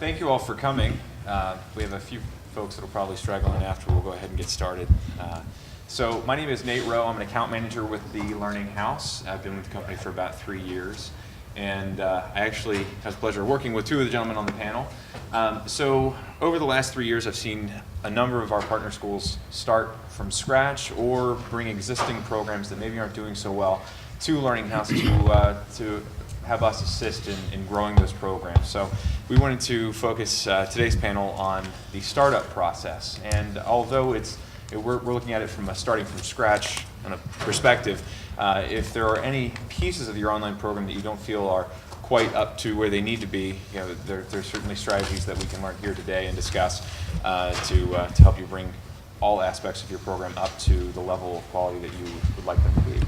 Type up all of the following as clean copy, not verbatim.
thank you all for coming. We have a few folks that will probably straggle in after. We'll go ahead and get started. So my name is Nate Rowe. I'm an account manager with the Learning House. I've been with the company for about 3 years. And I actually have the pleasure of working with two of the gentlemen on the panel. So over the last 3 years, I've seen a number of our partner schools start from scratch or bring existing programs that maybe aren't doing so well to Learning House to have us assist in growing those programs. So we wanted to focus today's panel on the startup process. And although we're looking at it from a starting from scratch kind of perspective, if there are any pieces of your online program that you don't feel are quite up to where they need to be, there's certainly strategies that we can learn here today and discuss to help you bring all aspects of your program up to the level of quality that you would like them to be.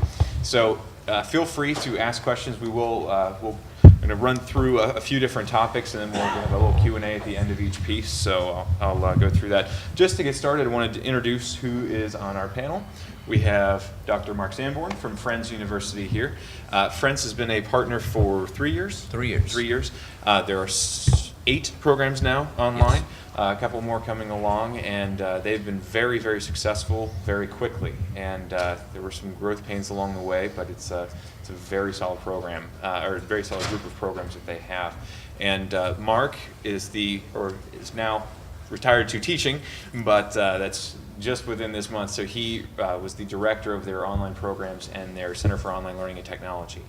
So feel free to ask questions. We'll going to run through a few different topics, and then we'll have a little Q&A at the end of each piece, so I'll go through that. Just to get started, I wanted to introduce who is on our panel. We have Dr. Mark Sanborn from Friends University here. Friends has been a partner for 3 years? 3 years. 3 years. There are 8 programs now online. Yes. A couple more coming along, and they've been very, very successful very quickly. And there were some growth pains along the way, but it's a very solid program, or a very solid group of programs that they have. And Mark is now retired to teaching, but that's just within this month. So he was the director of their online programs and their Center for Online Learning and Technology.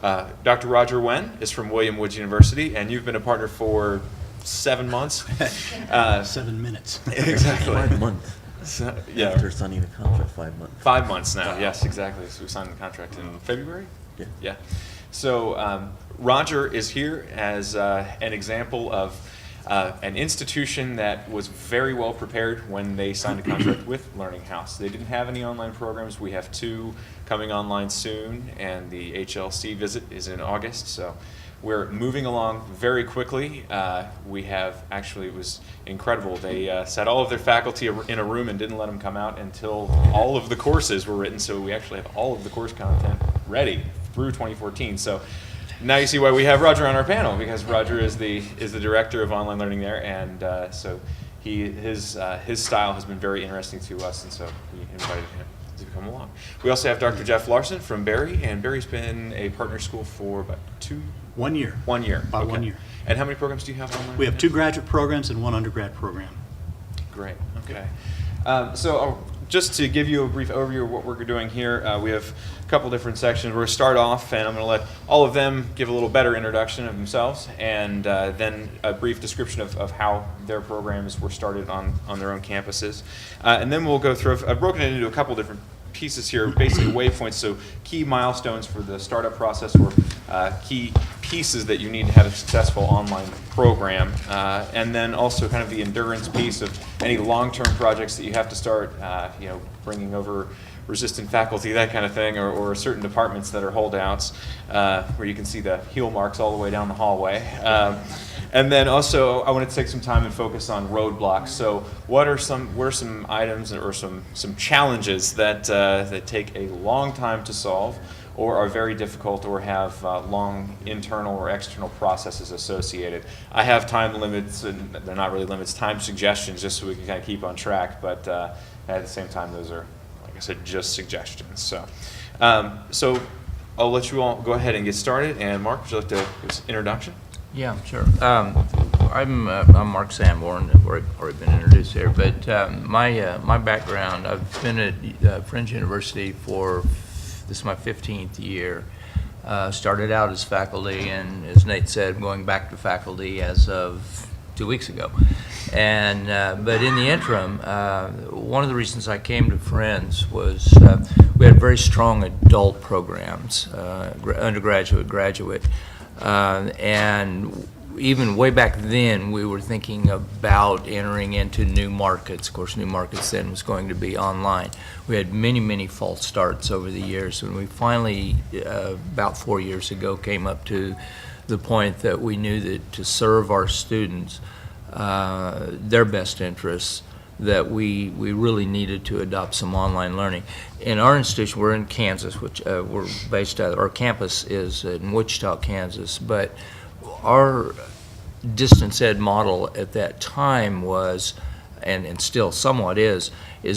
Dr. Roger Wen is from William Woods University, and you've been a partner for 7 months. 7 minutes. Exactly. 5 months. So, yeah. After signing the contract, 5 months. 5 months now, Wow. Yes, exactly. So we signed the contract in February? Yeah. Yeah. So Roger is here as an example of an institution that was very well prepared when they signed a contract with Learning House. They didn't have any online programs. We have 2 coming online soon, and the HLC visit is in August. So we're moving along very quickly. It was incredible. They set all of their faculty in a room and didn't let them come out until all of the courses were written. So we actually have all of the course content ready through 2014. So now you see why we have Roger on our panel, because Roger is the director of online learning there, and so his style has been very interesting to us, and so we invited him to come along. We also have Dr. Jeff Larson from Barry, and Barry's been a partner school for about 1 year. 1 year. About Okay. 1 year. And how many programs do you have online? We have 2 graduate programs and 1 undergrad program. Great. Okay. So just to give you a brief overview of what we're doing here, we have a couple different sections. We're going to start off, and I'm going to let all of them give a little better introduction of themselves, and then a brief description of how their programs were started on their own campuses. And then we'll go through, I've broken it into a couple different pieces here, basically waypoints, so key milestones for the startup process, or key pieces that you need to have a successful online program, and then also kind of the endurance piece of any long-term projects that you have to start, bringing over resistant faculty, that kind of thing, or certain departments that are holdouts, where you can see the heel marks all the way down the hallway. And then also, I wanted to take some time and focus on roadblocks. So, what are some items or some challenges that take a long time to solve, or are very difficult, or have long internal or external processes associated? I have time limits, and they're not really limits, time suggestions, just so we can kind of keep on track. But at the same time, those are, like I said, just suggestions. So, I'll let you all go ahead and get started. And Mark, would you like to give us an introduction? Yeah, sure. I'm Mark Sanborn. I've already been introduced here, but my background, I've been at Friends University for, this is my 15th year. Started out as faculty, and as Nate said, going back to faculty as of 2 weeks ago. And but in the interim, one of the reasons I came to Friends was we had very strong adult programs, undergraduate, graduate. And even way back then, we were thinking about entering into new markets. Of course, new markets then was going to be online. We had many, many false starts over the years. When we finally, about 4 years ago, came up to the point that we knew that to serve our students, their best interests, that we really needed to adopt some online learning. In our institution, we're in Kansas, which we're based out of. Our campus is in Wichita, Kansas, but our distance ed model at that time was, and still somewhat is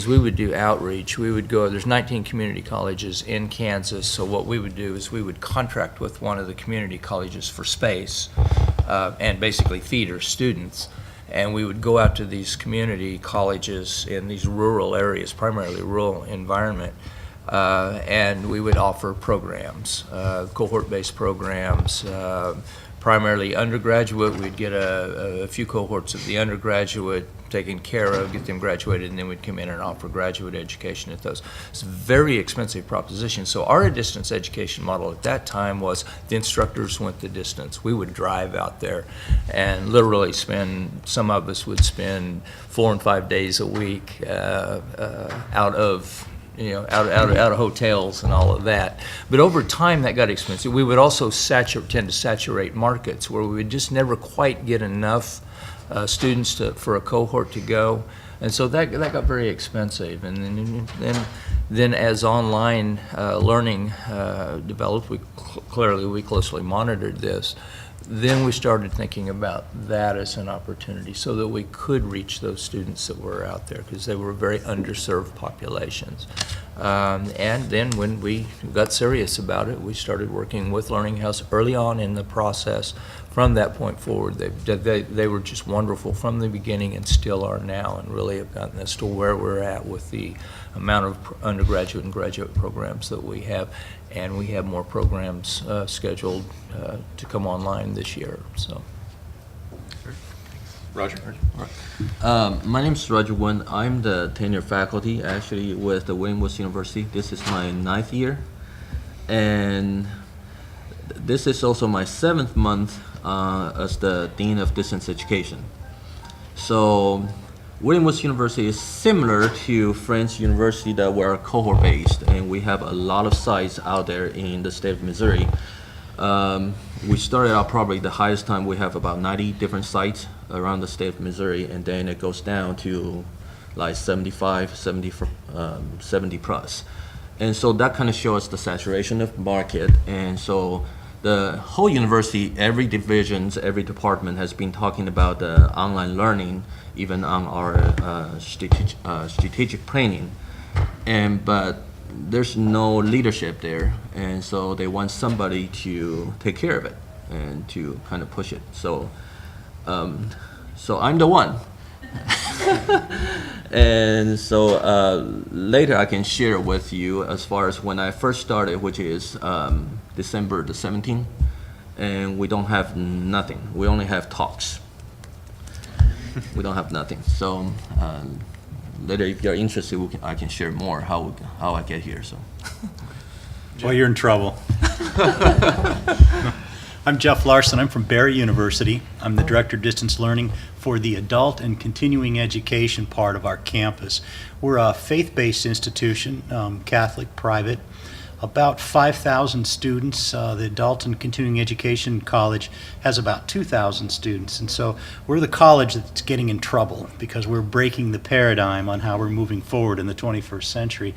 we would do outreach. We would go, there's 19 community colleges in Kansas, so what we would do is we would contract with one of the community colleges for space and basically feeder students. And we would go out to these community colleges in these rural areas, primarily rural environment, and we would offer programs, cohort-based programs, primarily undergraduate. We'd get a few cohorts of the undergraduate taken care of, get them graduated, and then we'd come in and offer graduate education at those. It's a very expensive proposition. So our distance education model at that time was the instructors went the distance. We would drive out there and literally spend, some of us would spend 4 and 5 days a week out of hotels and all of that. But over time, that got expensive. We would also tend to saturate markets where we would just never quite get enough students for a cohort to go. And so that got very expensive. And then as online learning developed, we closely monitored this. Then we started thinking about that as an opportunity so that we could reach those students that were out there, because they were very underserved populations. And then when we got serious about it, we started working with Learning House early on in the process. From that point forward, they were just wonderful from the beginning and still are now, and really have gotten us to where we're at with the amount of undergraduate and graduate programs that we have. And we have more programs scheduled to come online this year. So, Roger? My name is Roger Wen. I'm the tenure faculty actually with the William Woods University. This is my 9th year. And this is also my 7th month as the Dean of Distance Education. So William Woods University is similar to Friends University, that we're cohort based, and we have a lot of sites out there in the state of Missouri. We started out probably the highest time we have about 90 different sites around the state of Missouri, and then it goes down to like 75, 70 plus. And so that kind of shows the saturation of market. And so the whole university, every division, every department has been talking about the online learning, even on our strategic planning. But there's no leadership there, and so they want somebody to take care of it and to kind of push it. So I'm the one. And so later I can share with you as far as when I first started, which is December the 17th, and we don't have nothing. We only have talks. We don't have nothing. So later, if you're interested, I can share more how I get here. So. Well, you're in trouble. I'm Jeff Larson. I'm from Barry University. I'm the Director of Distance Learning for the adult and continuing education part of our campus. We're a faith-based institution, Catholic, private. About 5,000 students. The Adult and Continuing Education College has about 2,000 students. And so we're the college that's getting in trouble because we're breaking the paradigm on how we're moving forward in the 21st century.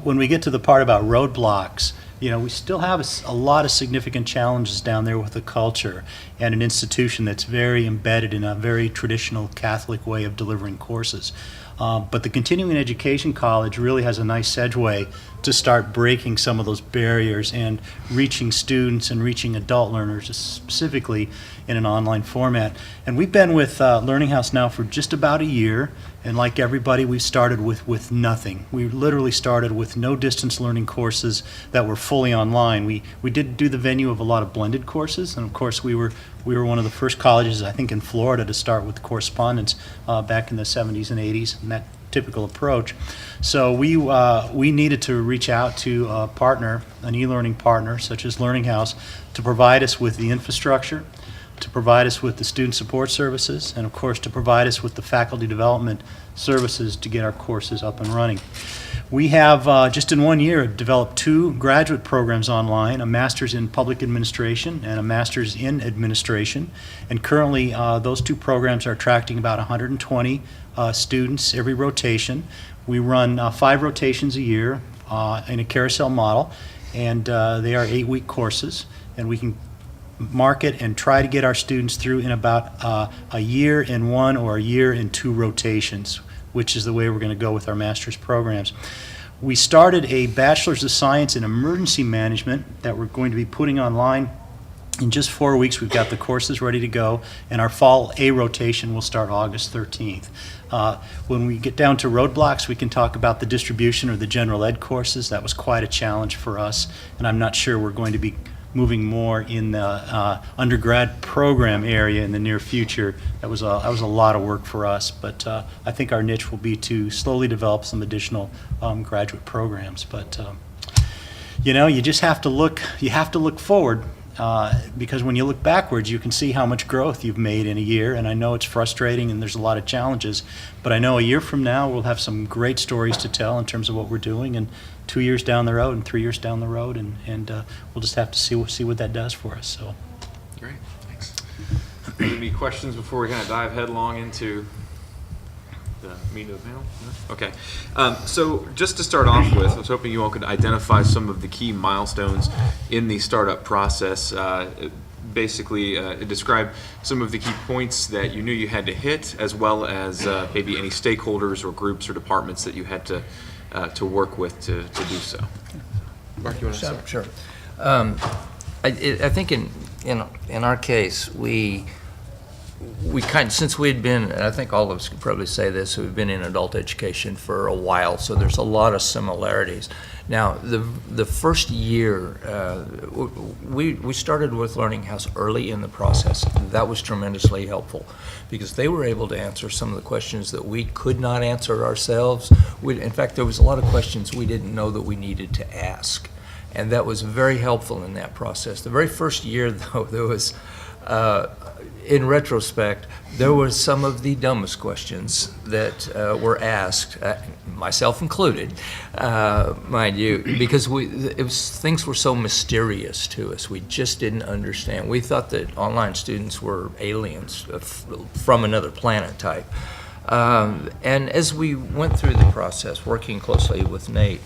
When we get to the part about roadblocks, we still have a lot of significant challenges down there with the culture and an institution that's very embedded in a very traditional Catholic way of delivering courses. But the Continuing Education College really has a nice segue to start breaking some of those barriers and reaching students and reaching adult learners specifically in an online format. And we've been with Learning House now for just about a year, and like everybody, we started with nothing. We literally started with no distance learning courses that were fully online. We did do the venue of a lot of blended courses, and of course we were one of the first colleges, I think, in Florida to start with correspondence back in the 70s and 80s, and that typical approach. So we needed to reach out to a partner, an e-learning partner such as Learning House, to provide us with the infrastructure, to provide us with the student support services, and of course to provide us with the faculty development services to get our courses up and running. We have, just in 1 year, developed 2 graduate programs online, a master's in public administration and a master's in administration. And currently, those 2 programs are attracting about 120 students every rotation. We run 5 rotations a year in a carousel model, and they are 8-week courses. And we can market and try to get our students through in about a year in one or a year in two rotations, which is the way we're going to go with our master's programs. We started a Bachelor's of Science in Emergency Management that we're going to be putting online. In just 4 weeks, we've got the courses ready to go, and our fall A rotation will start August 13th. When we get down to roadblocks, we can talk about the distribution or the general ed courses. That was quite a challenge for us, and I'm not sure we're going to be moving more in the undergrad program area in the near future. That was a lot of work for us, but I think our niche will be to slowly develop some additional graduate programs. But you know, you just have to look. You have to look forward. Because when you look backwards, you can see how much growth you've made in a year, and I know it's frustrating and there's a lot of challenges, but I know a year from now we'll have some great stories to tell in terms of what we're doing, and 2 years down the road and 3 years down the road, and we'll just have to see what that does for us. So, Great, thanks. Any questions before we kind of dive headlong into the meat of the panel? No? Okay. So just to start off with, I was hoping you all could identify some of the key milestones in the startup process. Basically, describe some of the key points that you knew you had to hit, as well as maybe any stakeholders or groups or departments that you had to work with to do so. Mark, you want to start? Sure. I think in our case, we since we'd been, and I think all of us could probably say this, we've been in adult education for a while, so there's a lot of similarities. Now, the first year, we started with Learning House early in the process. That was tremendously helpful because they were able to answer some of the questions that we could not answer ourselves. In fact, there was a lot of questions we didn't know that we needed to ask, and that was very helpful in that process. The very first year, though, there was in retrospect, there were some of the dumbest questions that were asked, myself included, mind you, because things were so mysterious to us. We just didn't understand. We thought that online students were aliens from another planet type. And as we went through the process, working closely with Nate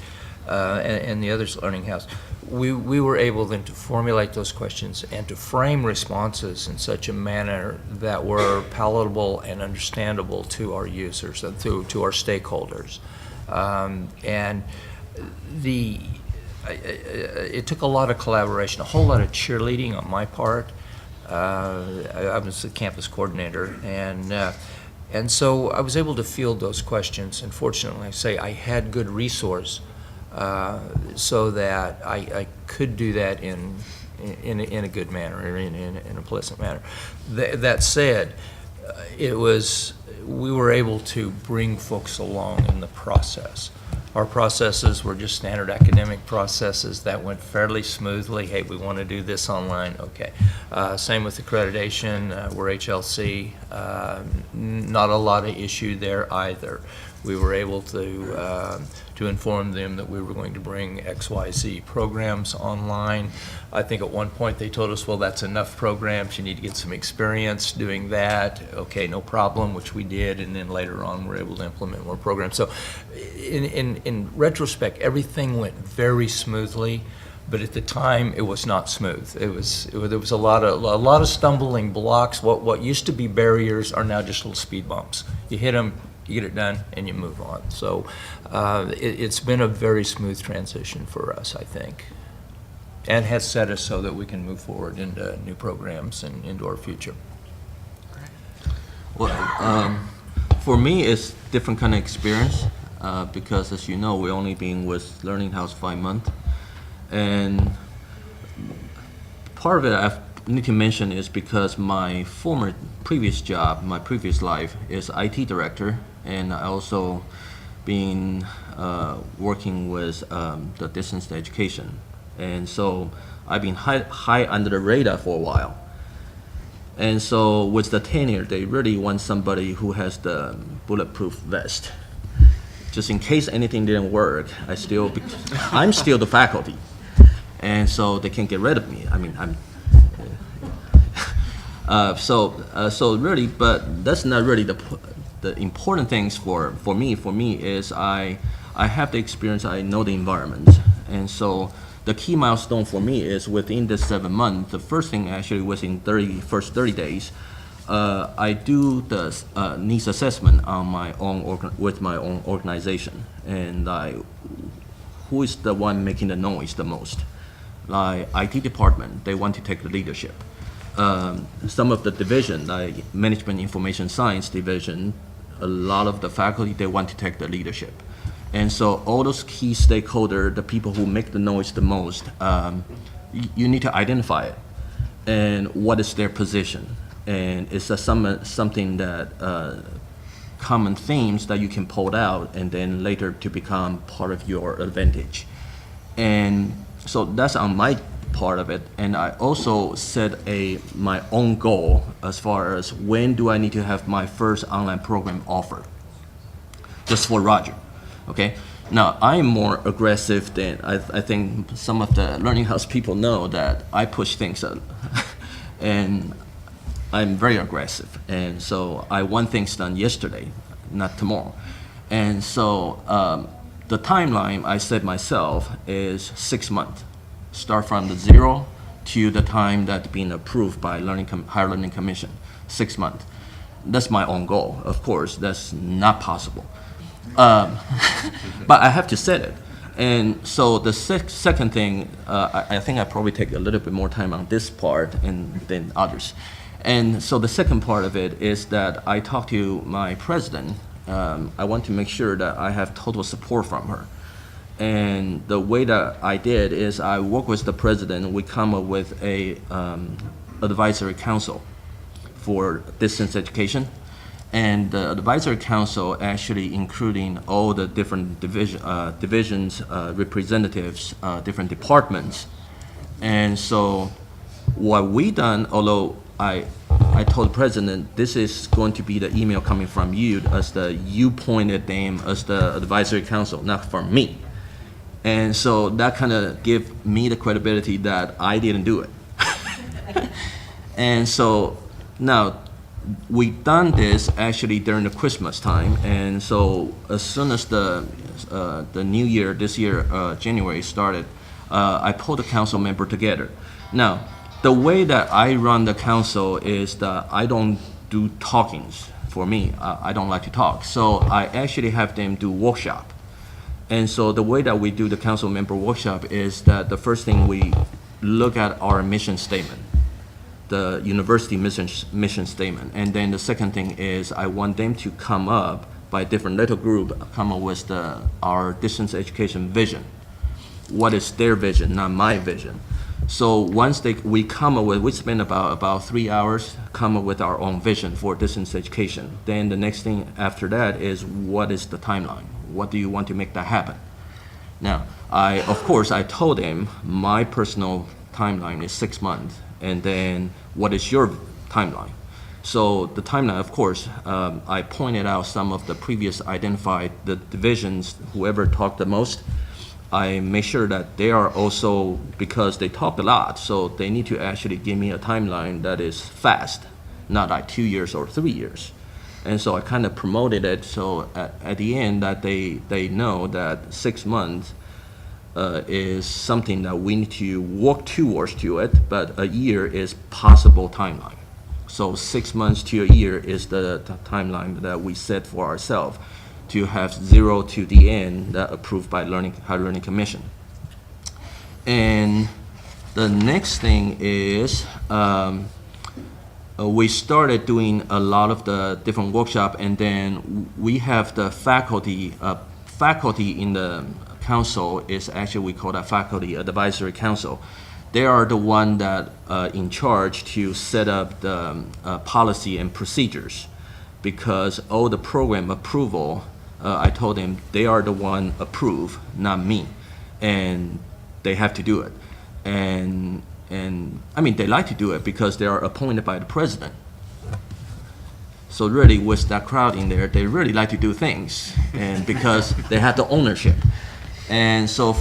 and the others at Learning House, we were able then to formulate those questions and to frame responses in such a manner that were palatable and understandable to our users and to our stakeholders. It took a lot of collaboration, a whole lot of cheerleading on my part. I was the campus coordinator, and so I was able to field those questions, and fortunately, I had good resource so that I could do that in a good manner, or in a pleasant manner. That said, we were able to bring folks along in the process. Our processes were just standard academic processes that went fairly smoothly. Hey, we want to do this online, okay. Same with accreditation, we're HLC, not a lot of issue there either. We were able to inform them that we were going to bring XYZ programs online. I think at one point they told us, well, that's enough programs, you need to get some experience doing that. Okay, no problem, which we did, and then later on we're able to implement more programs. So in retrospect, everything went very smoothly, but at the time it was not smooth. There was a lot of stumbling blocks. What used to be barriers are now just little speed bumps. You hit them, you get it done, and you move on. So it's been a very smooth transition for us, I think, and has set us so that we can move forward into new programs and into our future. Well, for me, it's different kind of experience because, as you know, we're only been with Learning House 5 months, and part of it I need to mention is because my previous job, my previous life, is IT director, and I also been working with the distance education, and so I've been high under the radar for a while. And so with the tenure, they really want somebody who has the bulletproof vest, just in case anything didn't work. I'm still the faculty, and so they can't get rid of me. I mean, so really, but that's not really the important things for me. For me is I have the experience. I know the environment, and so the key milestone for me is within this 7 months, the first thing actually within first 30 days, I do the needs assessment on my own with my own organization, and who is the one making the noise the most? Like IT department, they want to take the leadership. Some of the division, like Management Information Science division, a lot of the faculty, they want to take the leadership. And so all those key stakeholders, the people who make the noise the most, you need to identify it and what is their position. And it's something that common themes that you can pull out and then later to become part of your advantage. And so that's on my part of it. And I also set my own goal as far as when do I need to have my first online program offered, just for Roger. Okay. Now I'm more aggressive than I think some of the Learning House people know that I push things up, and I'm very aggressive. And so I want things done yesterday, not tomorrow. And so the timeline I set myself is 6 months. Start from the zero to the time that's being approved by Higher Learning Commission. 6 months. That's my own goal. Of course, that's not possible. But I have to set it. And so the second thing, I think I probably take a little bit more time on this part than others. And so the second part of it is that I talked to my president. I want to make sure that I have total support from her. And the way that I did is I work with the president. We come up with a advisory council for distance education. And the advisory council actually including all the different divisions, representatives, different departments. And so what we done, although I told the president this is going to be the email coming from you as you pointed them as the advisory council, not from me. And so that kind of give me the credibility that I didn't do it. And so now we done this actually during the Christmas time, and so as soon as the new year, this year, January started, I pulled the council member together. Now, the way that I run the council is that I don't do talkings. For me, I don't like to talk, so I actually have them do workshop. And so the way that we do the council member workshop is that the first thing we look at our mission statement, the university mission statement. And then the second thing is I want them to come up by different little group, come up with our distance education vision. What is their vision, not my vision? So once we come up with, we spend about 3 hours, come up with our own vision for distance education. Then the next thing after that is what is the timeline? What do you want to make that happen? Now, of course, I told them my personal timeline is 6 months. And then what is your timeline? So the timeline, of course, I pointed out some of the previous identified the divisions, whoever talked the most. I make sure that they are also, because they talk a lot, so they need to actually give me a timeline that is fast, not like 2 years or 3 years. And so I kind of promoted it so at the end that they know that 6 months is something that we need to work towards to it, but a year is possible timeline. So 6 months to a year is the timeline that we set for ourselves to have 0 to the end that approved by Higher Learning Commission. And the next thing is we started doing a lot of the different workshop, and then we have the faculty in the council is actually, we call that faculty advisory council. They are the one that in charge to set up the policy and procedures, because all the program approval, I told them they are the one approve, not me, and they have to do it. And I mean, they like to do it because they are appointed by the president. So really, with that crowd in there, they really like to do things, and because they have the ownership. And so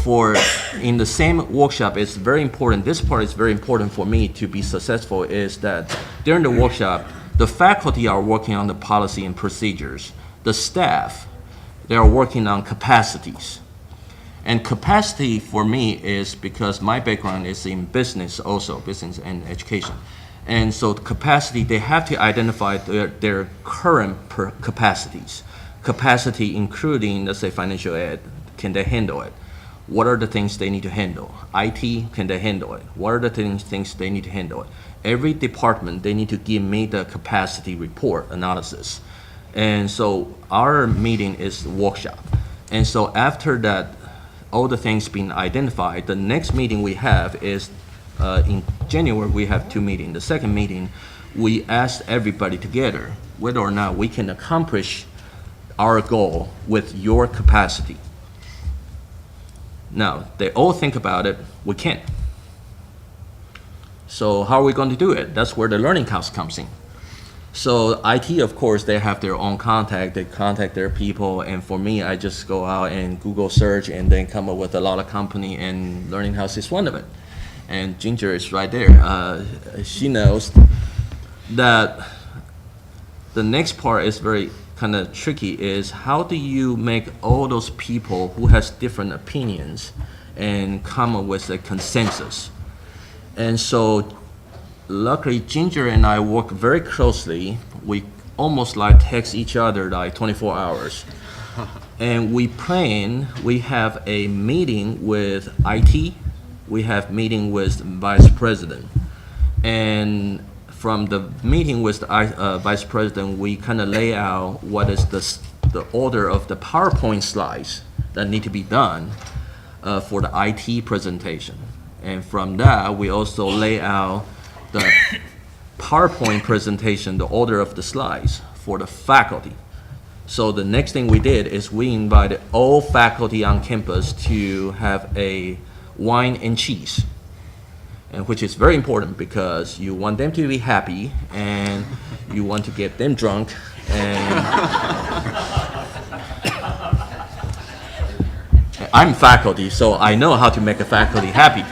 in the same workshop, it's very important, this part is very important for me to be successful, is that during the workshop, the faculty are working on the policy and procedures. The staff, they are working on capacities. And capacity for me is because my background is in business also, business and education. And so capacity, they have to identify their current capacities. Capacity including, let's say, financial ed, can they handle it? What are the things they need to handle? IT, can they handle it? What are the things they need to handle it? Every department, they need to give me the capacity report analysis. And so our meeting is workshop. And so after that, all the things being identified, the next meeting we have is in January, we have 2 meetings. The second meeting, we asked everybody together whether or not we can accomplish our goal with your capacity. Now, they all think about it, we can't. So how are we going to do it? That's where the learning house comes in. So IT, of course, they have their own contact. They contact their people. And for me, I just go out and Google search and then come up with a lot of company, and Learning House is one of it. And Ginger is right there. She knows that the next part is very kind of tricky, is how do you make all those people who has different opinions and come up with a consensus? And so luckily, Ginger and I work very closely. We almost like text each other like 24 hours. And we plan, we have a meeting with IT, we have meeting with Vice President. And from the meeting with the Vice President, we kind of lay out what is the order of the PowerPoint slides that need to be done for the IT presentation. And from that, we also lay out the PowerPoint presentation, the order of the slides for the faculty. So the next thing we did is we invited all faculty on campus to have a wine and cheese, and which is very important because you want them to be happy and you want to get them drunk. And I'm faculty, so I know how to make a faculty happy.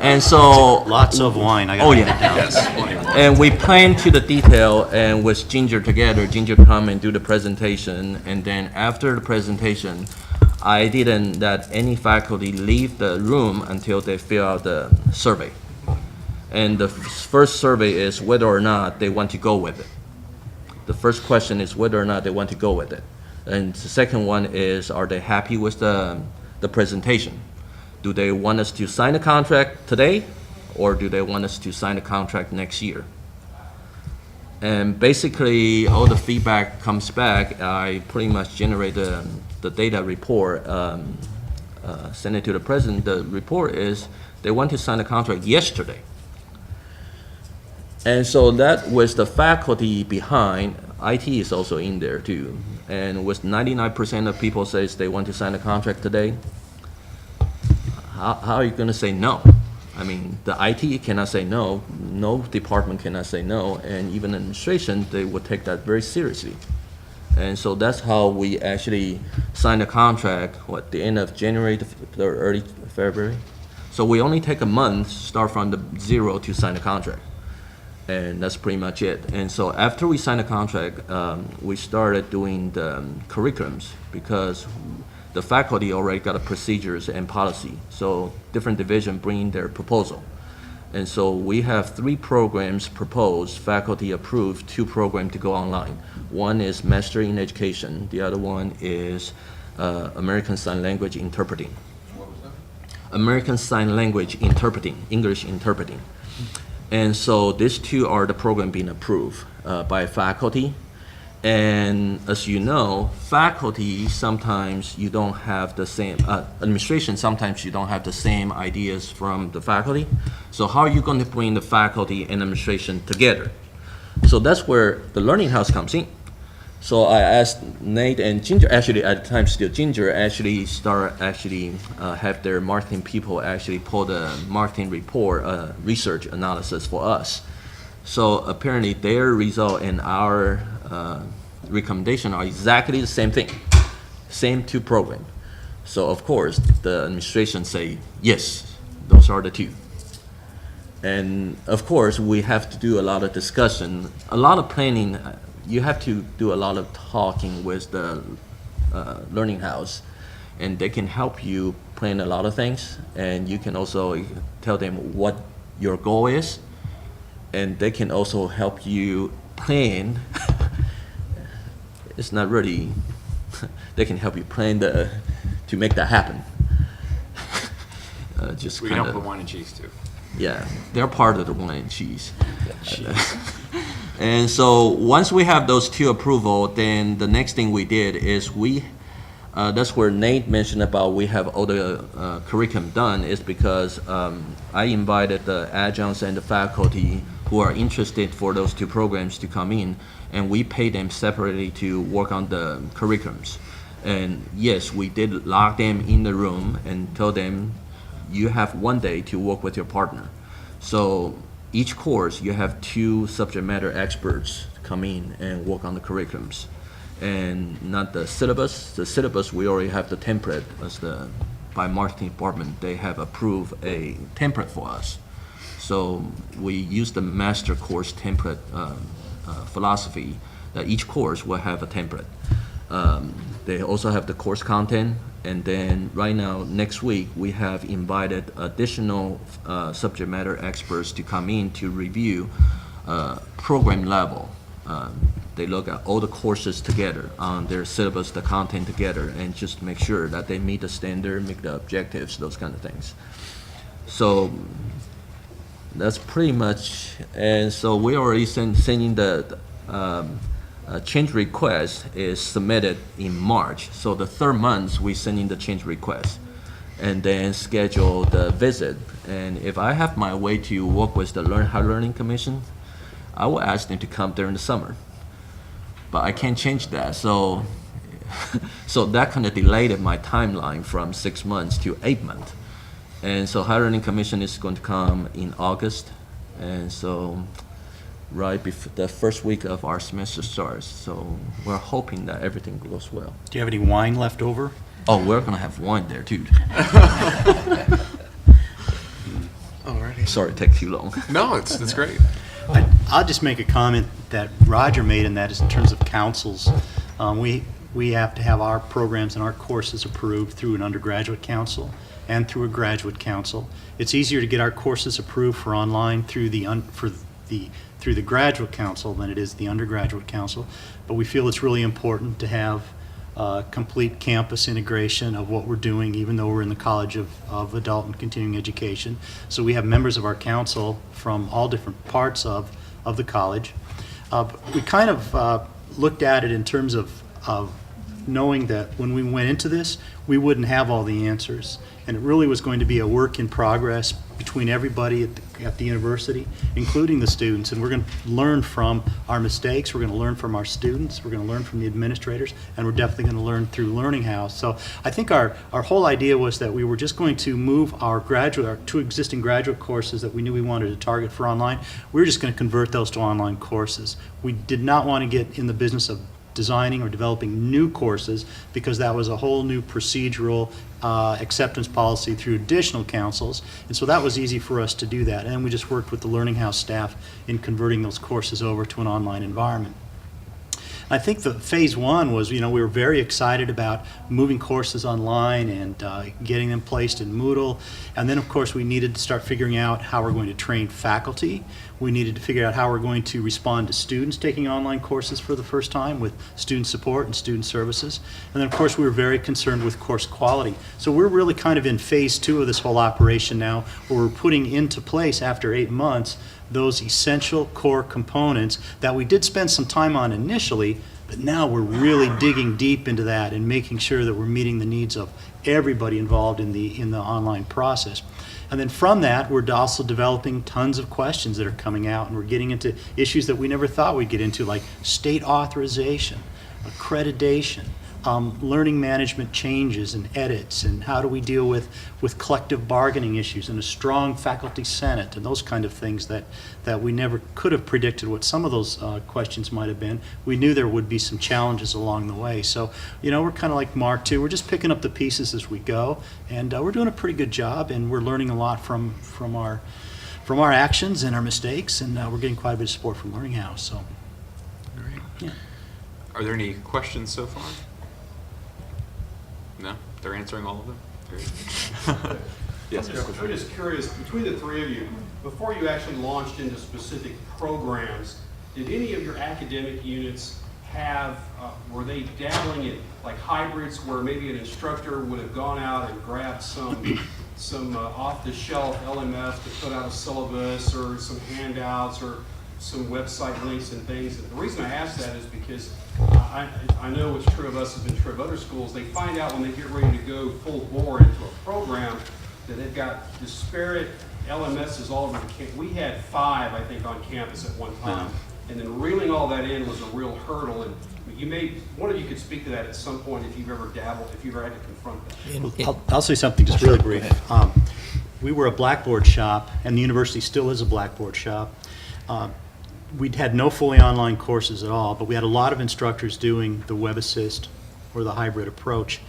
And so Lots of wine. I got Oh, to yeah. write it down. And we plan to the detail, and with Ginger together, Ginger come and do the presentation, and then after the presentation, I didn't let any faculty leave the room until they fill out the survey. And the first survey is whether or not they want to go with it. The first question is whether or not they want to go with it. And the second one is, are they happy with the presentation? Do they want us to sign a contract today, or do they want us to sign a contract next year? And basically, all the feedback comes back. I pretty much generate the data report, send it to the president. The report is they want to sign a contract yesterday. And so that was the faculty behind. IT is also in there too. And with 99% of people says they want to sign a contract today, how are you going to say no? I mean, the IT cannot say no. No department cannot say no. And even administration, they would take that very seriously. And so that's how we actually signed a contract, the end of January to early February. So we only take a month, start from the zero to sign a contract. And that's pretty much it. And so after we signed a contract, we started doing the curriculums, because the faculty already got a procedures and policy. So different division bring their proposal. And so we have 3 programs proposed, faculty approved, 2 programs to go online. One is Mastery in Education. The other one is American Sign Language Interpreting. What was that? American Sign Language Interpreting, English Interpreting. And so these 2 are the program being approved by faculty. And as you know, faculty, sometimes you don't have the same, administration, sometimes you don't have the same ideas from the faculty. So how are you going to bring the faculty and administration together? So that's where the Learning House comes in. So I asked Nate and Ginger, actually at the time still Ginger, have their marketing people actually pull the marketing report, research analysis for us. So apparently their result and our recommendation are exactly the same thing, same 2 programs. So of course the administration say, yes, those are the 2. And of course we have to do a lot of discussion, a lot of planning. You have to do a lot of talking with the Learning House and they can help you plan a lot of things, and you can also tell them what your goal is, and they can also help you plan. It's not really, they can help you plan to make that happen. Just We can help kinda- with wine and cheese too. Yeah, they're part of the wine and cheese. And so once we have those two approval, then the next thing we did is that's where Nate mentioned about we have all the curriculum done, is because I invited the adjuncts and the faculty who are interested for those two programs to come in, and we pay them separately to work on the curriculums. And yes, we did lock them in the room and tell them, you have 1 day to work with your partner. So each course, you have 2 subject matter experts come in and work on the curriculums. And not the syllabus. The syllabus, we already have the template by marketing department. They have approved a template for us. So we use the master course template philosophy that each course will have a template. They also have the course content, and then right now, next week, we have invited additional subject matter experts to come in to review program level. They look at all the courses together on their syllabus, the content together, and just make sure that they meet the standard, meet the objectives, those kind of things. So that's pretty much, and so we already sending the change request is submitted in March. So the 3rd month, we send in the change request and then schedule the visit. And if I have my way to work with the Higher Learning Commission, I will ask them to come during the summer. But I can't change that. So, so that kind of delayed my timeline from 6 months to 8 months. And so Higher Learning Commission is going to come in August. And so right before the first week of our semester starts. So we're hoping that everything goes well. Do you have any wine left over? Oh, we're gonna have wine there too. Alrighty. Sorry, it takes too long. No, that's great. I'll just make a comment that Roger made, and that is in terms of councils. We have to have our programs and our courses approved through an undergraduate council and through a graduate council. It's easier to get our courses approved for online through the graduate council than it is the undergraduate council. But we feel it's really important to have complete campus integration of what we're doing, even though we're in the College of Adult and Continuing Education. So we have members of our council from all different parts of the college. We kind of looked at it in terms of knowing that when we went into this, we wouldn't have all the answers. And it really was going to be a work in progress between everybody at the university, including the students. And we're going to learn from our mistakes, we're going to learn from our students, we're going to learn from the administrators, and we're definitely going to learn through Learning House. So I think our whole idea was that we were just going to move our 2 existing graduate courses that we knew we wanted to target for online. We were just going to convert those to online courses. We did not want to get in the business of designing or developing new courses, because that was a whole new procedural acceptance policy through additional councils, and so that was easy for us to do that. And we just worked with the Learning House staff in converting those courses over to an online environment. I think the phase 1 was, we were very excited about moving courses online and getting them placed in Moodle. And then, of course, we needed to start figuring out how we're going to train faculty. We needed to figure out how we're going to respond to students taking online courses for the first time with student support and student services. And then, of course, we were very concerned with course quality. So we're really kind of in phase 2 of this whole operation now, where we're putting into place, after 8 months, those essential core components that we did spend some time on initially, but now we're really digging deep into that and making sure that we're meeting the needs of everybody involved in the online process. And then from that, we're also developing tons of questions that are coming out, and we're getting into issues that we never thought we'd get into, like state authorization, accreditation, learning management changes and edits, and how do we deal with collective bargaining issues and a strong faculty senate, and those kind of things that we never could have predicted what some of those questions might have been. We knew there would be some challenges along the way. So, we're kind of like Mark too. We're just picking up the pieces as we go, and we're doing a pretty good job, and we're learning a lot from our actions and our mistakes, and we're getting quite a bit of support from Learning House. So, Great. yeah. Are there any questions so far? No? They're answering all of them? Great. Yes, I'm just curious, between the three of you, before you actually launched into specific programs, did any of your academic units have, were they dabbling in like hybrids where maybe an instructor would have gone out and grabbed some off-the-shelf LMS to put out a syllabus or some handouts or some website links and things? And the reason I ask that is because I know what's true of us has been true of other schools. They find out when they get ready to go full bore into a program that they've got disparate LMSs all over the campus. We had 5, I think, on campus at one time. And then reeling all that in was a real hurdle. And one of you could speak to that at some point if you've ever dabbled, if you've ever had to confront that. I'll say something just really brief. We were a Blackboard shop, and the university still is a Blackboard shop. We'd had no fully online courses at all, but we had a lot of instructors doing the web assist or the hybrid approach.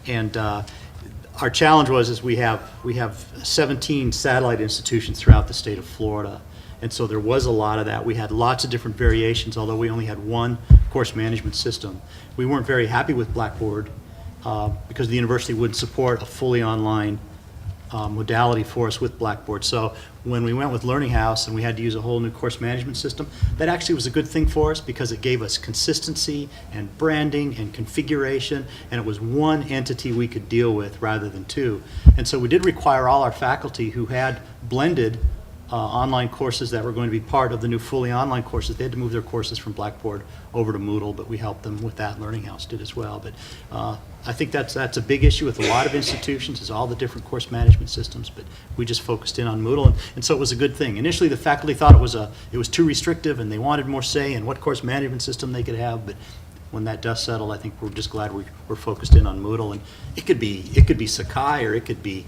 And our challenge was we have 17 satellite institutions throughout the state of Florida. And so there was a lot of that. We had lots of different variations, although we only had one course management system. We weren't very happy with Blackboard because the university wouldn't support a fully online modality for us with Blackboard. So when we went with Learning House and we had to use a whole new course management system, that actually was a good thing for us because it gave us consistency and branding and configuration, and it was one entity we could deal with rather than two. And so we did require all our faculty who had blended online courses that were going to be part of the new fully online courses. They had to move their courses from Blackboard over to Moodle, but we helped them with that. Learning House did as well. But I think that's a big issue with a lot of institutions is all the different course management systems, but we just focused in on Moodle, and so it was a good thing. Initially, the faculty thought it was too restrictive and they wanted more say in what course management system they could have, but when that dust settled, I think we're just glad we're focused in on Moodle. And it could be Sakai or it could be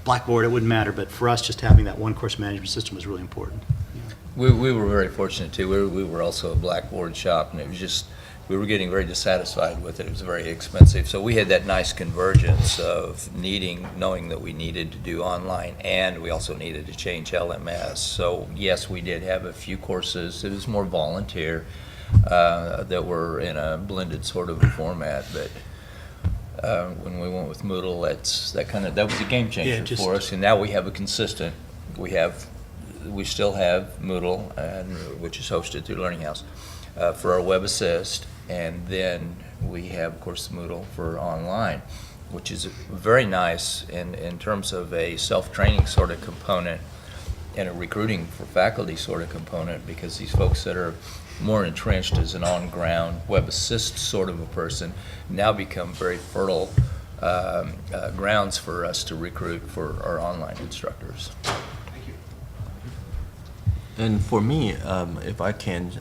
Blackboard, it wouldn't matter, but for us, just having that one course management system was really important. We were very fortunate too. We were also a Blackboard shop, and it was just, we were getting very dissatisfied with it. It was very expensive. So we had that nice convergence of knowing that we needed to do online, and we also needed to change LMS. So yes, we did have a few courses. It was more volunteer that were in a blended sort of a format, but when we went with Moodle, that was a game changer for us. And now we have a consistent. We still have Moodle, which is hosted through Learning House, for our web assist, and then we have, of course, the Moodle for online, which is very nice in terms of a self-training sort of component and a recruiting for faculty sort of component, because these folks that are more entrenched as an on-ground web assist sort of a person now become very fertile grounds for us to recruit for our online instructors. Thank you. And for me, if I can,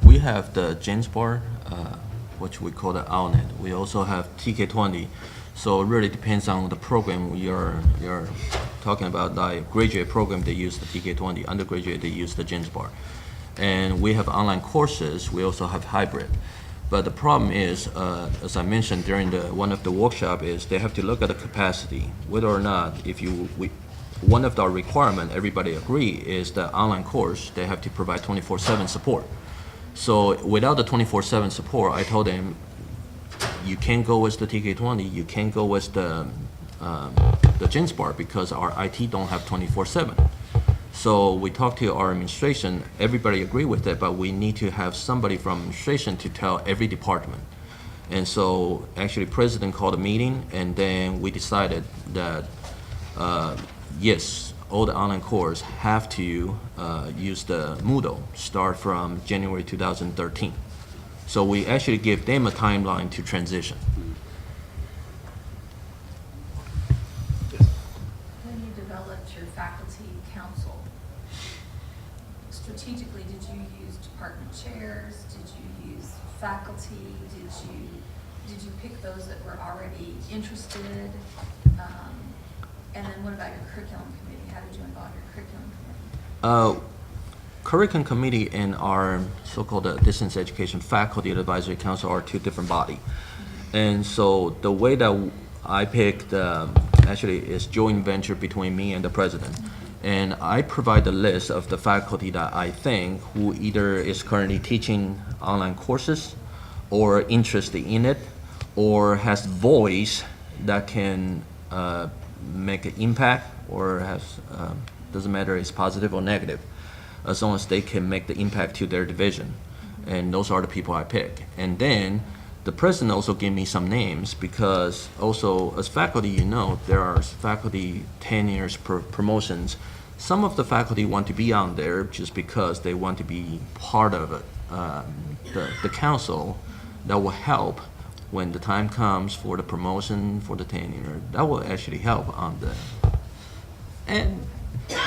we have the GenSpar, which we call the ALNet. We also have TK20. So it really depends on the program you're talking about. Like graduate program, they use the TK20. Undergraduate, they use the GenSpar. And we have online courses. We also have hybrid. But the problem is, as I mentioned during one of the workshop, is they have to look at the capacity, whether or not one of our requirement, everybody agree, is the online course, they have to provide 24/7 support. So without the 24/7 support, I told them, you can't go with the TK20, you can't go with the GenSpar because our IT don't have 24/7. So we talked to our administration, everybody agree with it, but we need to have somebody from administration to tell every department. And so actually president called a meeting, and then we decided that yes, all the online course have to use the Moodle, start from January 2013. So we actually give them a timeline to transition. When you developed your faculty council, strategically, did you use department chairs? Did you use faculty? Did you pick those that were already interested? And then what about your curriculum committee? How did you involve your curriculum committee? Curriculum committee and our so-called distance education faculty advisory council are two different bodies. And so the way that I picked actually is joint venture between me and the president. And I provide the list of the faculty that I think who either is currently teaching online courses or interested in it, or has voice that can make an impact, or has doesn't matter it's positive or negative, as long as they can make the impact to their division. And those are the people I pick. And then the president also gave me some names, because also as faculty, you know, there are faculty tenures promotions. Some of the faculty want to be on there just because they want to be part of it, the council that will help when the time comes for the promotion, for the tenure. That will actually help on the, and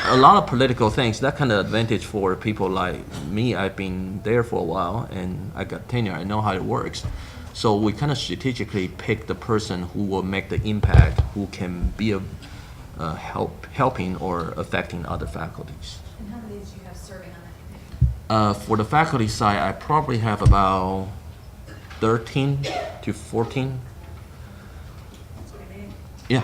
a lot of political things, that kind of advantage for people like me. I've been there for a while and I got tenure, I know how it works. So we kind of strategically pick the person who will make the impact, who can be a helping or affecting other faculties. And how many did you have serving on that committee? For the faculty side, I probably have about 13 to 14. That's what I mean. Yeah.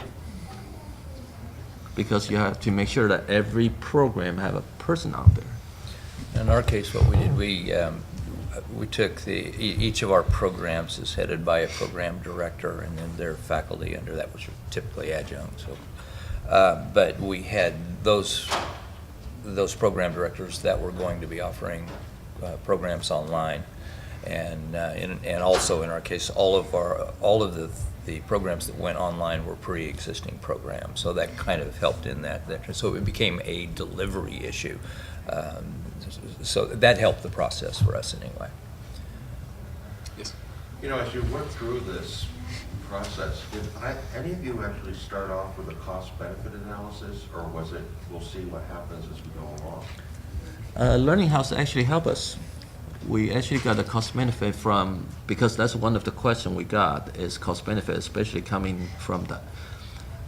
Because you have to make sure that every program have a person out there. In our case, what we did, we took each of our programs is headed by a program director, and then their faculty under that, which are typically adjunct. So, but we had those program directors that were going to be offering programs online, and also in our case, all of the programs that went online were pre-existing programs, so that kind of helped in that. So it became a delivery issue. So that helped the process for us anyway. Yes. You know, as you went through this process, did any of you actually start off with a cost-benefit analysis, or was it, we'll see what happens as we go along? Learning House actually helped us. We actually got a cost benefit from, because that's one of the questions we got, is cost benefit, especially coming from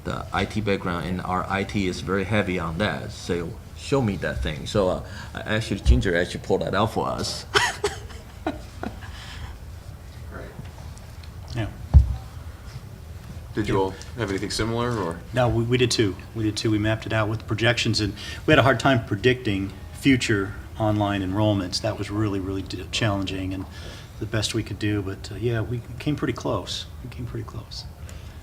the IT background, and our IT is very heavy on that. So show me that thing. So Ginger actually pulled that out for us. Great. Yeah. Did you all have anything similar, or? No, we did too. We did too. We mapped it out with the projections, and we had a hard time predicting future online enrollments. That was really, really challenging, and the best we could do. But yeah, we came pretty close.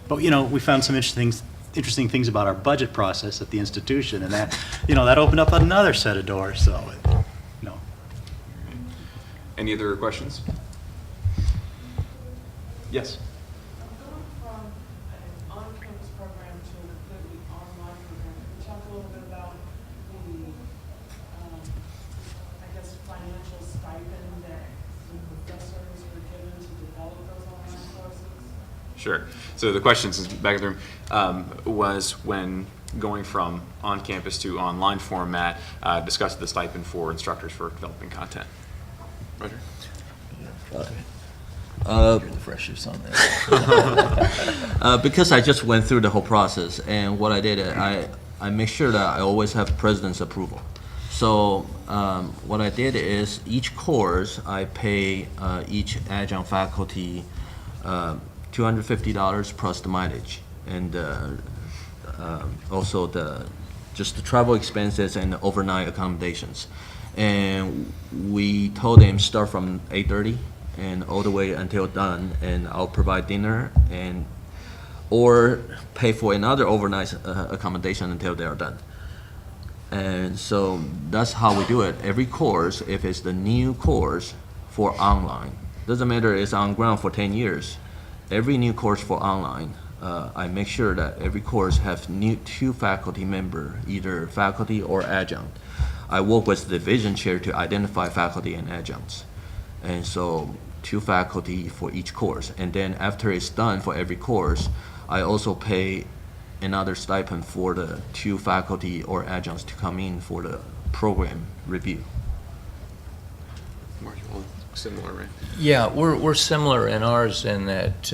But you know, we found some interesting things about our budget process at the institution, and that, you know, that opened up another set of doors. So, no. Any other questions? Yes. Going from an on-campus program to a completely online program, can you talk a little bit about the, I guess, financial stipend that the professors were given to develop those online courses? Sure. So the question, since back in the room, was when going from on-campus to online format, discuss the stipend for instructors for developing content. Roger? You're the freshest on that. Because I just went through the whole process, and what I did, I make sure that I always have president's approval. So what I did is each course I pay each adjunct faculty $250 plus the mileage, and also just the travel expenses and the overnight accommodations. And we told them start from 8:30 and all the way until done, and I'll provide dinner or pay for another overnight accommodation until they are done. And so that's how we do it. Every course, if it's the new course for online, doesn't matter it's on ground for 10 years, every new course for online, I make sure that every course has two faculty member, either faculty or adjunct. I work with the division chair to identify faculty and adjuncts. And so 2 faculty for each course. And then after it's done for every course, I also pay another stipend for the 2 faculty or adjuncts to come in for the program review. We're all similar, right? Yeah, we're similar in ours in that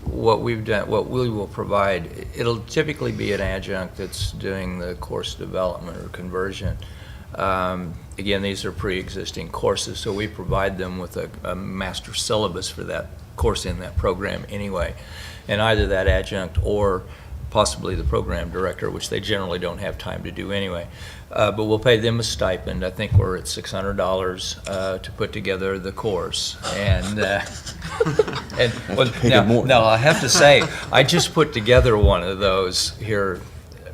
what we've done, what we will provide, it'll typically be an adjunct that's doing the course development or conversion. Again, these are pre-existing courses, so we provide them with a master syllabus for that course in that program anyway. And either that adjunct or possibly the program director, which they generally don't have time to do anyway. But we'll pay them a stipend. I think we're at $600 to put together the course. And now I have to say, I just put together one of those here.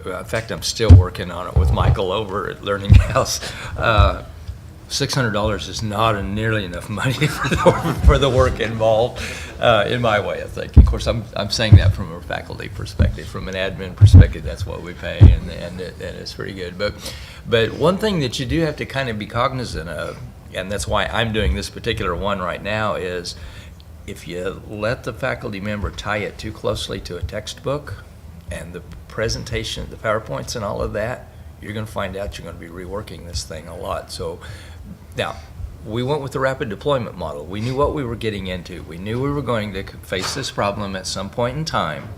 In fact, I'm still working on it with Michael over at Learning House. $600 is not nearly enough money for the work involved, in my way of thinking. Of course, I'm saying that from a faculty perspective. From an admin perspective, that's what we pay, and it's pretty good. But one thing that you do have to kind of be cognizant of, and that's why I'm doing this particular one right now, is if you let the faculty member tie it too closely to a textbook and the presentation, the PowerPoints and all of that, you're going to find out you're going to be reworking this thing a lot. So now, we went with the rapid deployment model. We knew what we were getting into. We knew we were going to face this problem at some point in time,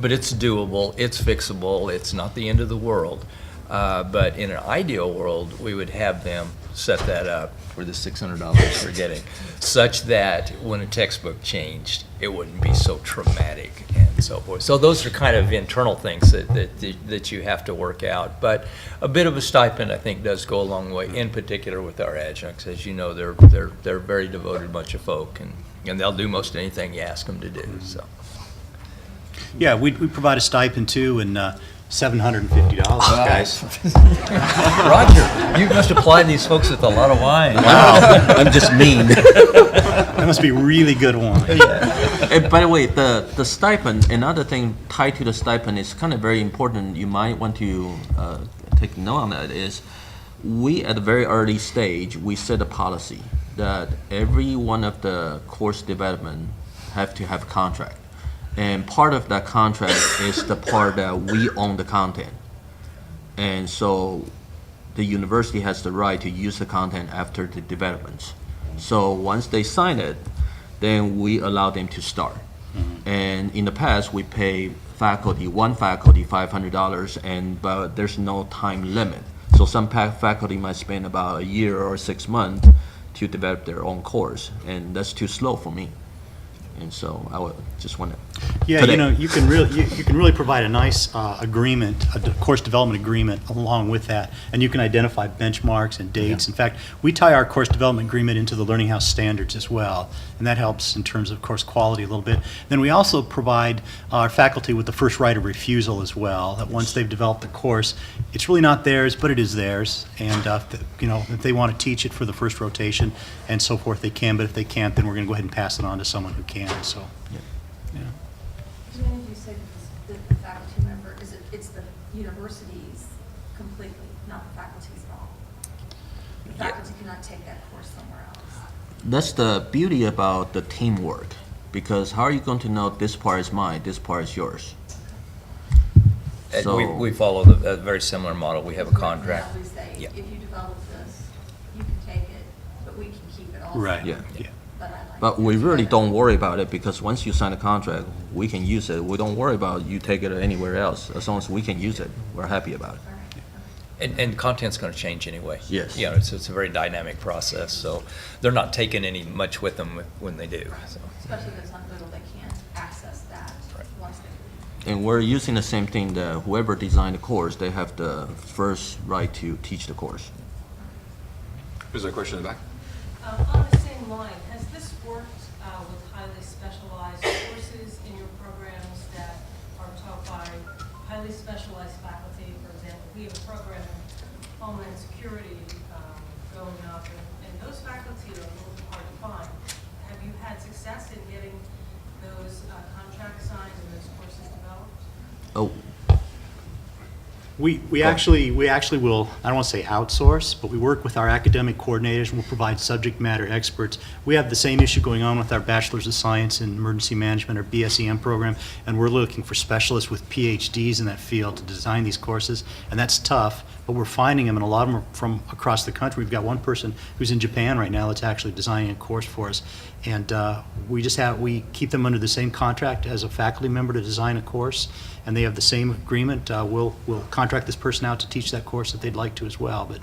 but it's doable, it's fixable, it's not the end of the world. But in an ideal world, we would have them set that up for the $600 we're getting, such that when a textbook changed, it wouldn't be so traumatic and so forth. So those are kind of internal things that you have to work out. But a bit of a stipend, I think, does go a long way, in particular with our adjuncts. As you know, they're a very devoted bunch of folk, and they'll do most anything you ask them to do. So. Yeah, we provide a stipend too, and $750, guys. Roger, you must apply these folks with a lot of wine. Wow, I'm just mean. That must be really good wine. And by the way, the stipend, another thing tied to the stipend is kind of very important. You might want to take note on that is, we at a very early stage, we set a policy that every one of the course development have to have a contract. And part of that contract is the part that we own the content. And so the university has the right to use the content after the developments. So once they sign it, then we allow them to start. And in the past, we pay one faculty $500, but there's no time limit. So some faculty might spend about a year or 6 months to develop their own course, and that's too slow for me. And so I would just want to. Yeah, today. you know, you can really provide a nice agreement, a course development agreement along with that, and you can identify benchmarks and dates. In fact, we tie our course development agreement into the Learning House standards as well, and that helps in terms of course quality a little bit. Then we also provide our faculty with the first right of refusal as well. That once they've developed the course, it's really not theirs, but it is theirs. And if they want to teach it for the first rotation and so forth, they can. But if they can't, then we're going to go ahead and pass it on to someone who can. So, yeah. Did any of you say that the faculty member, it's the university's completely, not the faculty's at all? The faculty cannot take that course somewhere else. That's the beauty about the teamwork, because how are you going to know this part is mine, this part is yours? And So- we follow a very similar model. We have a contract. We say, Yeah. if you develop this, you can take it, but we can keep it also. Right. Yeah. Yeah. But I like But it we really together. don't worry about it, because once you sign a contract, we can use it. We don't worry about you take it anywhere else. As long as we can use it, we're happy about it. All right. And content's going to change anyway. Yes. You know, it's a very dynamic process, so they're not taking any much with them when they do. So. Especially if it's on Moodle, they can't access that Right. once they leave. And we're using the same thing that whoever designed the course, they have the first right to teach the course. Is there a question in the back? On the same line, has this worked with highly specialized courses in your programs that are taught by highly specialized faculty? For example, we have a program in Homeland Security going up, and those faculty are a little bit hard to find. Have you had success in getting those contracts signed and those courses developed? Oh, We actually will, I don't want to say outsource, but we work with our academic coordinators and we'll provide subject matter experts. We have the same issue going on with our Bachelor's of Science in Emergency Management, or BSEM program, and we're looking for specialists with PhDs in that field to design these courses, and that's tough, but we're finding them, and a lot of them are from across the country. We've got one person who's in Japan right now that's actually designing a course for us, and we keep them under the same contract as a faculty member to design a course, and they have the same agreement. We'll contract this person out to teach that course if they'd like to as well. But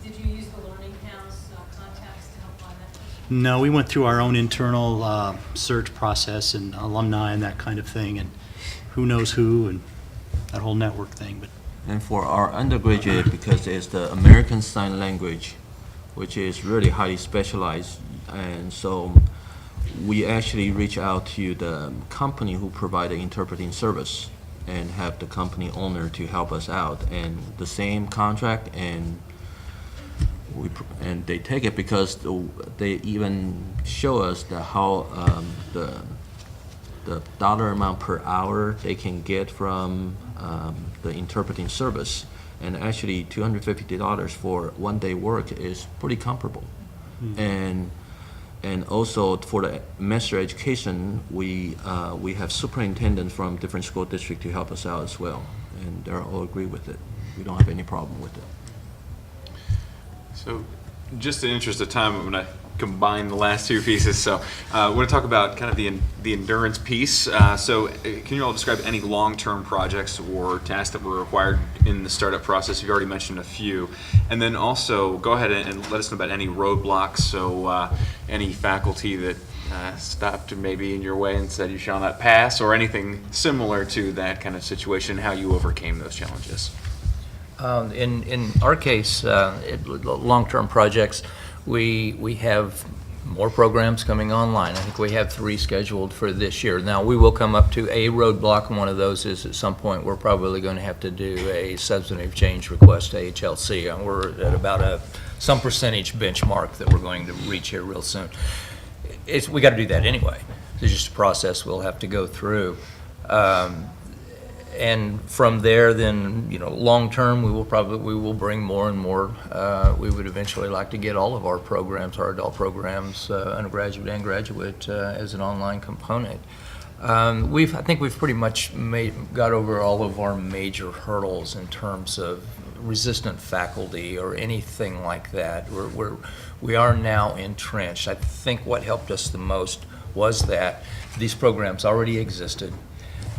Did you use the Learning House contacts to help find that person? no, we went through our own internal search process and alumni and that kind of thing, and who knows who and that whole network thing. But And for our undergraduate, because it's the American Sign Language, which is really highly specialized, and so we actually reach out to the company who provide the interpreting service and have the company owner to help us out, and the same contract, and they take it because they even show us how the dollar amount per hour they can get from the interpreting service. And actually, $250 for 1 day work is pretty comparable. And also for the master education, we have superintendents from different school districts to help us out as well, and they all agree with it. We don't have any problem with it. So, just in the interest of time, I'm going to combine the last two pieces. So, I want to talk about kind of the endurance piece. Can you all describe any long-term projects or tasks that were required in the startup process? You've already mentioned a few. And then also, go ahead and let us know about any roadblocks, so any faculty that stopped maybe in your way and said you shall not pass, or anything similar to that kind of situation, how you overcame those challenges. In our case, long-term projects, we have more programs coming online. I think we have 3 scheduled for this year. Now, we will come up to a roadblock, and one of those is at some point we're probably going to have to do a substantive change request to HLC, and we're at about some percentage benchmark that we're going to reach here real soon. We got to do that anyway. It's just a process we'll have to go through. And from there, then, long term, we will bring more and more. We would eventually like to get all of our programs, our adult programs, undergraduate and graduate, as an online component. I think we've pretty much got over all of our major hurdles in terms of resistant faculty or anything like that. We are now entrenched. I think what helped us the most was that these programs already existed.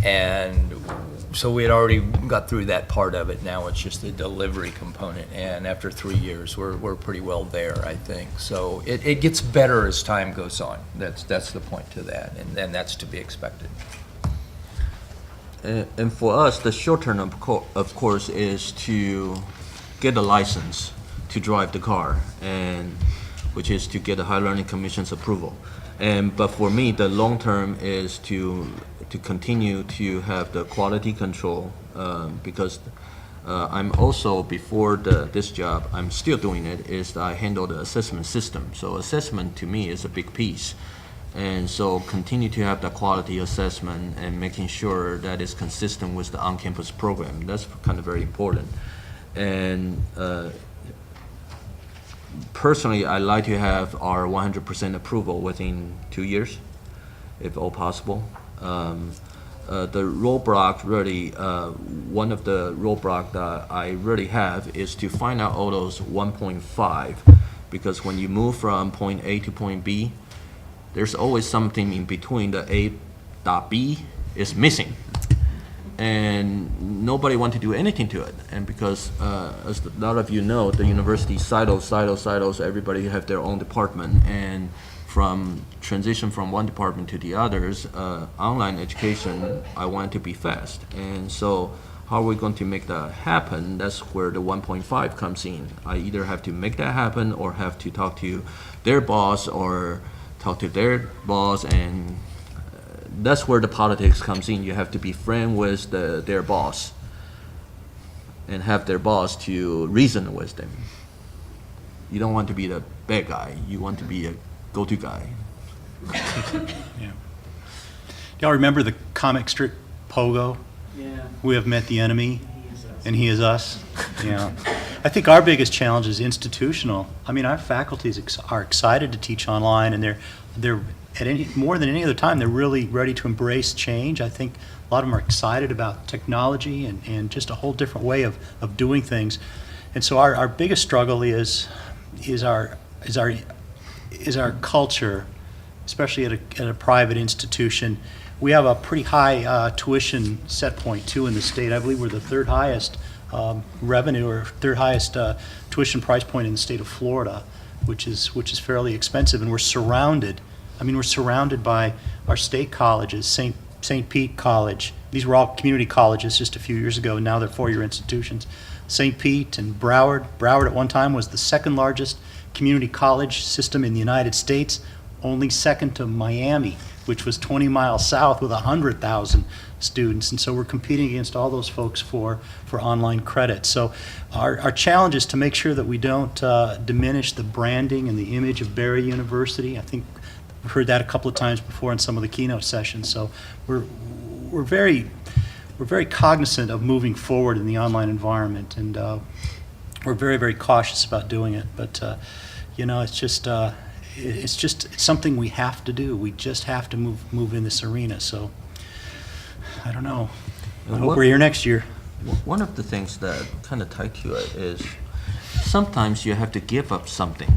And so we had already got through that part of it. Now it's just the delivery component. And after 3 years, we're pretty well there, I think. So it gets better as time goes on. That's the point to that, and that's to be expected. And for us, the short term, of course, is to get a license to drive the car, and which is to get the Higher Learning Commission's approval. But for me, the long term is to continue to have the quality control, because I'm also, before this job, I'm still doing it, is I handle the assessment system. So assessment to me is a big piece. And so continue to have the quality assessment and making sure that it's consistent with the on-campus program. That's kind of very important. And personally, I like to have our 100% approval within 2 years, if all possible. The roadblock really, one of the roadblock that I really have is to find out all those 1.5, because when you move from point A to point B, there's always something in between. The A dot B is missing, and nobody want to do anything to it. And because, as a lot of you know, the university silos, everybody have their own department, and from transition from one department to the others, online education, I want to be fast. And so how are we going to make that happen? That's where the 1.5 comes in. I either have to make that happen or have to talk to their boss or talk to their boss, and that's where the politics comes in. You have to be friend with their boss and have their boss to reason with them. You don't want to be the bad guy. You want to be a go-to guy. yeah. Y'all remember the comic strip Pogo? Yeah. We have met the enemy, and he is us. Yeah. I think our biggest challenge is institutional. I mean, our faculties are excited to teach online, and they're at more than any other time, they're really ready to embrace change. I think a lot of them are excited about technology and just a whole different way of doing things. And so our biggest struggle is our culture, especially at a private institution. We have a pretty high tuition set point too in the state. I believe we're the third highest revenue or third highest tuition price point in the state of Florida, which is fairly expensive. And we're surrounded by our state colleges, St. St. Pete College. These were all community colleges just a few years ago. Now they're four-year institutions. St. Pete and Broward. Broward at one time was the second largest community college system in the United States, only second to Miami, which was 20 miles south with 100,000 students. And so we're competing against all those folks for online credit. So our challenge is to make sure that we don't diminish the branding and the image of Barry University. I think we've heard that a couple of times before in some of the keynote sessions. So we're very cognizant of moving forward in the online environment, and we're very, very cautious about doing it. But it's something we have to do. We just have to move in this arena. So I don't know. I hope we're here next year. One of the things that kind of tied to it is sometimes you have to give up something.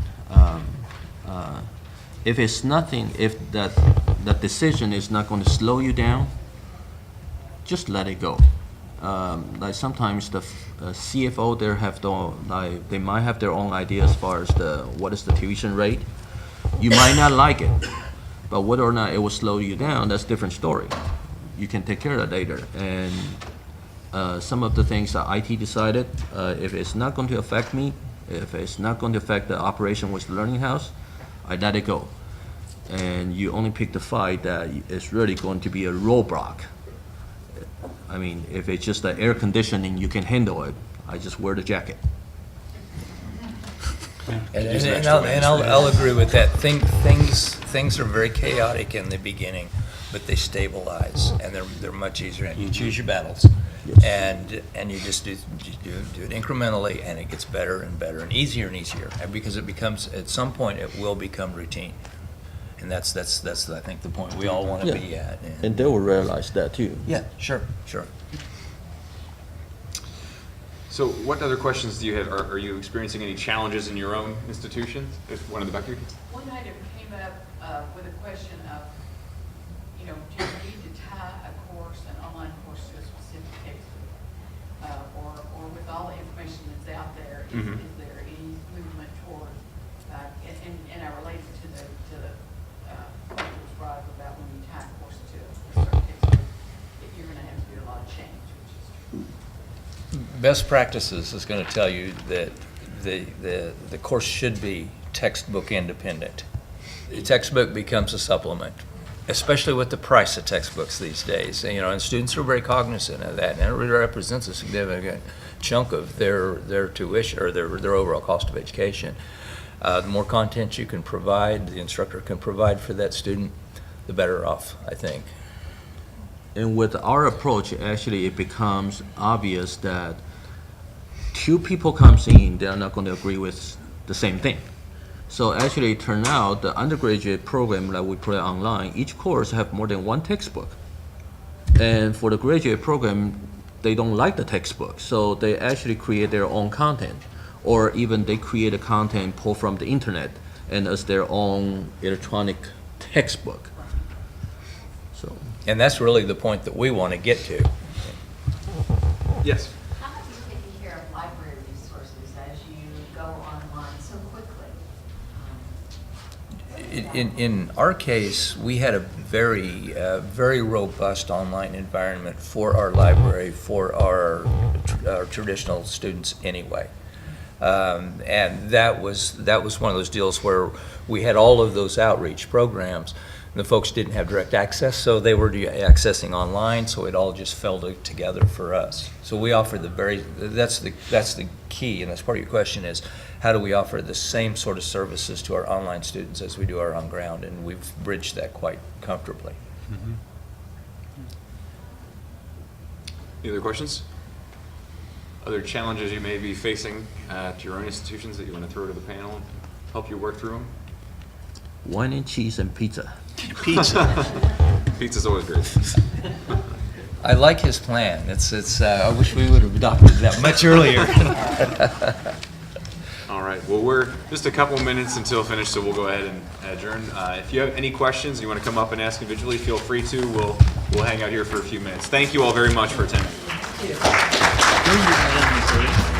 If it's nothing, if that decision is not going to slow you down, just let it go. Like sometimes the CFO there they might have their own idea as far as what is the tuition rate. You might not like it, but whether or not it will slow you down, that's a different story. You can take care of that later. And some of the things that IT decided, if it's not going to affect me, if it's not going to affect the operation with the Learning House, I let it go. And you only pick the fight that is really going to be a roadblock. I mean, if it's just the air conditioning, you can handle it. I just wear the jacket. And I'll agree with that. Things are very chaotic in the beginning, but they stabilize, and they're much easier. And you choose your battles, and you just do it incrementally, and it gets better and better and easier, and because it becomes, at some point it will become routine, and that's I think the point we all want to be at. And they will realize that too. Yeah, sure. So what other questions do you have? Are you experiencing any challenges in your own institutions? If one in the back here. One item came up with a question of, do you need to tie a course, an online course, to a specific textbook? Or with all the information that's out there, is there any movement toward, and I relate it to the point that was brought up about when you tie a course to a certain textbook, that you're going to have to do a lot of change, which is true. Best practices is going to tell you that the course should be textbook independent. The textbook becomes a supplement, especially with the price of textbooks these days. And students are very cognizant of that, and it really represents a significant chunk of their tuition or their overall cost of education. The more content you can provide, the instructor can provide for that student, the better off, I think. And with our approach, actually, it becomes obvious that two people comes in, they're not going to agree with the same thing. So actually, it turned out the undergraduate program that we put online, each course have more than one textbook. And for the graduate program, they don't like the textbook, so they actually create their own content, or even they create a content pulled from the internet and as their own electronic textbook. So. And that's really the point that we want to get to. Yes. How are you taking care of library resources as you go online so quickly? In our case, we had a very robust online environment for our library, for our traditional students anyway. And that was one of those deals where we had all of those outreach programs. The folks didn't have direct access, so they were accessing online, so it all just fell together for us. So we offer that's the key, and that's part of your question is, how do we offer the same sort of services to our online students as we do our on-ground, and we've bridged that quite comfortably. Mm-hmm. Any other questions? Other challenges you may be facing at your own institutions that you want to throw to the panel and help you work through them? Wine and cheese and pizza. Pizza. Pizza's always great. I like his plan. I wish we would have adopted that much earlier. All right. Well, we're just a couple minutes until finished, so we'll go ahead and adjourn. If you have any questions, you want to come up and ask individually, feel free to. We'll hang out here for a few minutes. Thank you all very much for attending. Thank you.